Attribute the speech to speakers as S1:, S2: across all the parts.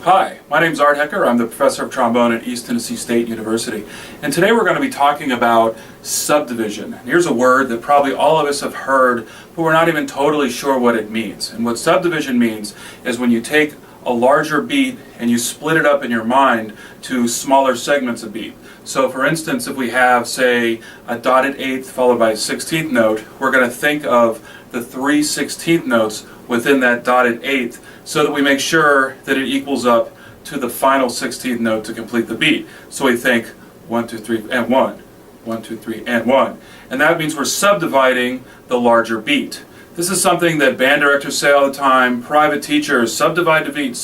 S1: Hi, my name is Arthur Haecker. I'm the professor of trombone at East Tennessee State University. And today we're going to be talking about subdivision. And here's a word that probably all of us have heard, but we're not even totally sure what it means. And what subdivision means is when you take a larger beat and you split it up in your mind to smaller segments of beat. So for instance, if we have, say, a dotted eighth followed by a 16th note, we're going to think of the 3 16th notes within that dotted eighth so that we make sure that it equals up to the final 16th note to complete the beat. So we think 1, 2, 3, and 1, 1, 2, 3, and 1. And that means we're subdividing the larger beat. This is something that band directors say all the time, private teachers, subdivide the beat,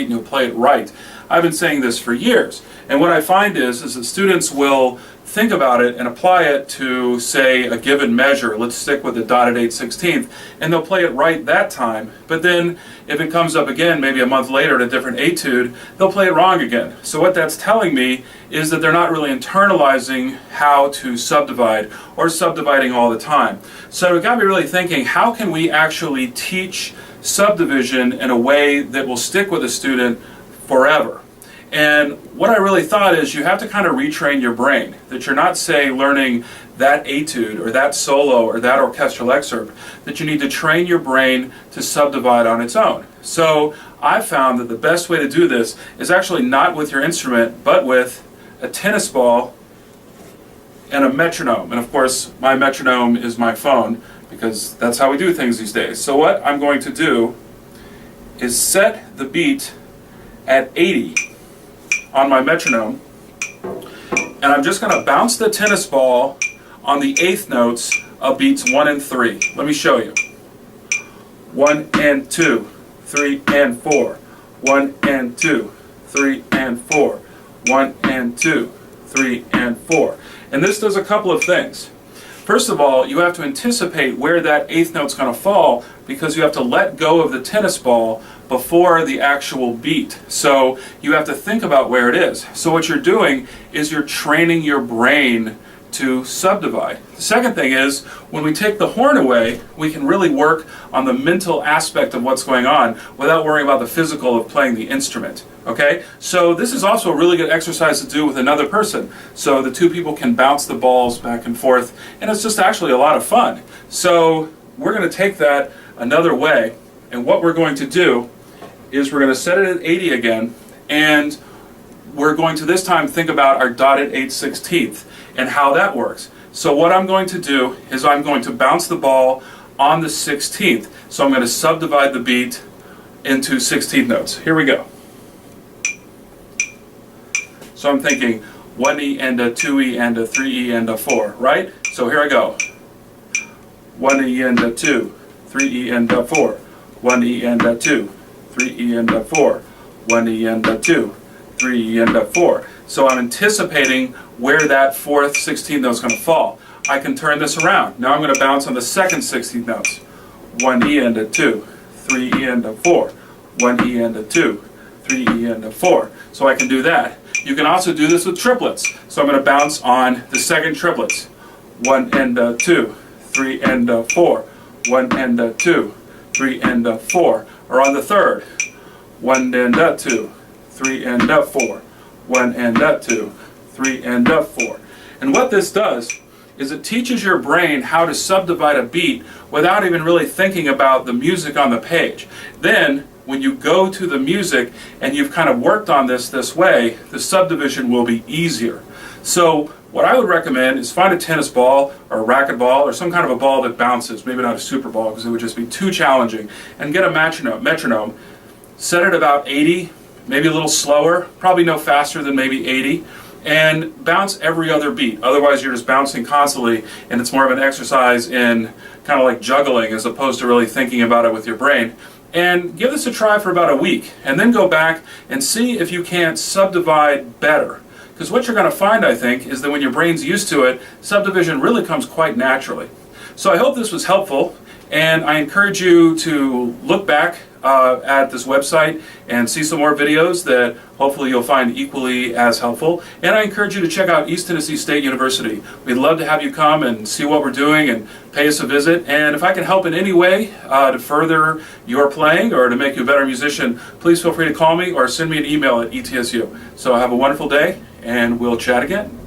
S1: and you'll play it right. I've been saying this for years. And what I find is that students will think about it and apply it to, say, a given measure. Let's stick with the dotted 8/16, and they'll play it right that time. But then if it comes up again, maybe a month later at a different etude, they'll play it wrong again. So what that's telling me is that they're not really internalizing how to subdivide or subdividing all the time. So it got me really thinking, how can we actually teach subdivision in a way that will stick with a student forever? And what I really thought is you have to kind of retrain your brain, that you're not, say, learning that etude or that solo or that orchestral excerpt, that you need to train your brain to subdivide on its own. So I found that the best way to do this is actually not with your instrument, but with a tennis ball and a metronome. And of course, my metronome is my phone, because that's how we do things these days. So what I'm going to do is set the beat at 80 on my metronome, and I'm just going to bounce the tennis ball on the eighth notes of beats 1 and 3. Let me show you. 1 and 2, 3 and 4, 1 and 2, 3 and 4, 1 and 2, 3 and 4. And this does a couple of things. First of all, you have to anticipate where that eighth note's going to fall, because you have to let go of the tennis ball before the actual beat. So you have to think about where it is. So what you're doing is you're training your brain to subdivide. The second thing is, when we take the horn away, we can really work on the mental aspect of what's going on without worrying about the physical of playing the instrument. Okay? So this is also a really good exercise to do with another person. So the two people can bounce the balls back and forth, and it's just actually a lot of fun. So we're going to take that another way, and what we're going to do is we're going to set it at 80 again, and we're going to this time think about our dotted 8/16 and how that works. So what I'm going to do is I'm going to bounce the ball on the 16th. So I'm going to subdivide the beat into 16th notes. Here we go. So I'm thinking 1E and a 2E and a 3E and a 4, right? So here I go. 1E and a 2, 3E and a 4, 1E and a 2, 3E and a 4, 1E and a 2, 3E and a 4. So I'm anticipating where that fourth 16th note is going to fall. I can turn this around. Now I'm going to bounce on the second 16th notes. 1E and a 2, 3E and a 4, 1E and a 2, 3E and a 4. So I can do that. You can also do this with triplets. So I'm going to bounce on the second triplets. 1 and a 2, 3 and a 4, 1 and a 2, 3 and a 4. Or on the third. 1 and a 2, 3 and a 4, 1 and a 2, 3 and a 4. And what this does is it teaches your brain how to subdivide a beat without even really thinking about the music on the page. Then, when you go to the music and you've kind of worked on this way, the subdivision will be easier. So what I would recommend is find a tennis ball or a racquetball or some kind of a ball that bounces, maybe not a super ball because it would just be too challenging, and get a metronome, set it about 80, maybe a little slower, probably no faster than maybe 80, and bounce every other beat. Otherwise you're just bouncing constantly, and it's more of an exercise in kind of like juggling as opposed to really thinking about it with your brain. And give this a try for about a week, and then go back and see if you can't subdivide better. Because what you're going to find, I think, is that when your brain's used to it, subdivision really comes quite naturally. So I hope this was helpful, and I encourage you to look back at this website and see some more videos that hopefully you'll find equally as helpful. And I encourage you to check out East Tennessee State University. We'd love to have you come and see what we're doing and pay us a visit. And if I can help in any way to further your playing or to make you a better musician, please feel free to call me or send me an email at ETSU. So have a wonderful day, and we'll chat again.